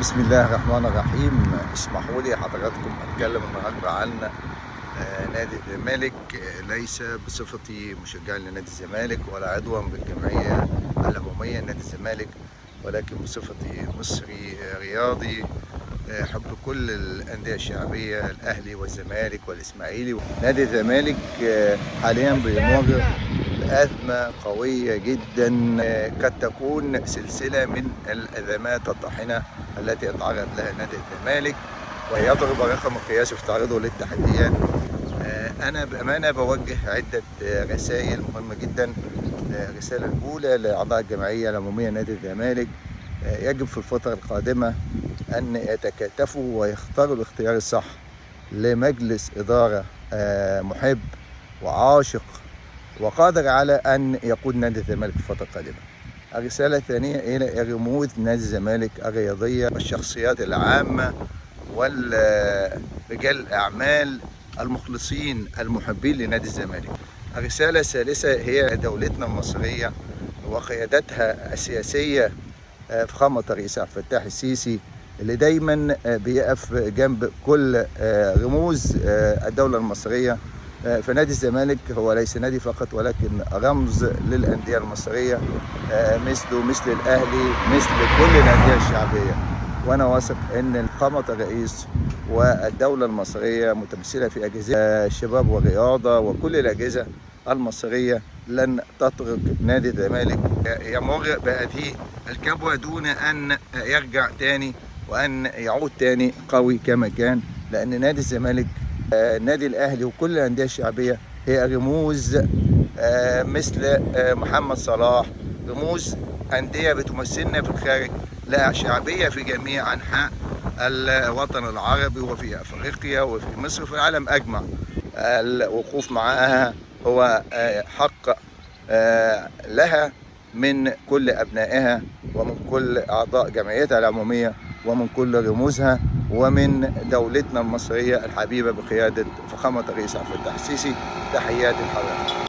بسم الله الرحمن الرحيم. اسمحوا لي حضراتكم أتكلم النهارده عن نادي الزمالك، ليس بصفتي مشجع لنادي الزمالك ولا عضوا بالجمعية العمومية لنادي الزمالك، ولكن بصفتي مصري رياضي حب كل الأندية الشعبية، الأهلي والزمالك والإسماعيلي. نادي الزمالك حاليا بيمر بأزمة قوية جدا، قد تكون سلسلة من الأزمات الطاحنة التي يتعرض لها نادي الزمالك، ويضرب رقم قياسي في تعرضه للتحديات. أنا بأمانة بوجه عدة رسائل مهمة جدا. الرسالة الأولى لأعضاء الجمعية العمومية نادي الزمالك، يجب في الفترة القادمة أن يتكاتفوا ويختاروا الاختيار الصح لمجلس إدارة محب وعاشق وقادر على أن يقود نادي الزمالك في الفترة القادمة. الرسالة الثانية إلى رموز نادي الزمالك الرياضية والشخصيات العامة والرجال الأعمال المخلصين المحبين لنادي الزمالك. الرسالة الثالثة هي دولتنا المصرية وقيادتها السياسية فخامة الرئيس عبد الفتاح السيسي، اللي دايما بيقف جنب كل رموز الدولة المصرية. فنادي الزمالك هو ليس نادي فقط ولكن رمز للأندية المصرية، مثله مثل الأهلي، مثل كل الأندية الشعبية. وأنا واثق أن فخامة الرئيس والدولة المصرية متمثلة في أجهزة الشباب والرياضة وكل الأجهزة المصرية لن تترك نادي الزمالك يمر بهذه الكبوة دون أن يرجع تاني وأن يعود تاني قوي كما كان، لأن نادي الزمالك النادي الأهلي وكل الأندية الشعبية هي رموز مثل محمد صلاح، رموز أندية بتمثلنا في الخارج، لها شعبية في جميع أنحاء الوطن العربي وفي أفريقيا وفي مصر وفي العالم أجمع. الوقوف معها هو حق لها من كل أبنائها ومن كل أعضاء جمعيتها العمومية ومن كل رموزها ومن دولتنا المصرية الحبيبة بقيادة فخامة الرئيس عبد الفتاح السيسي. تحياتي لحضرتك.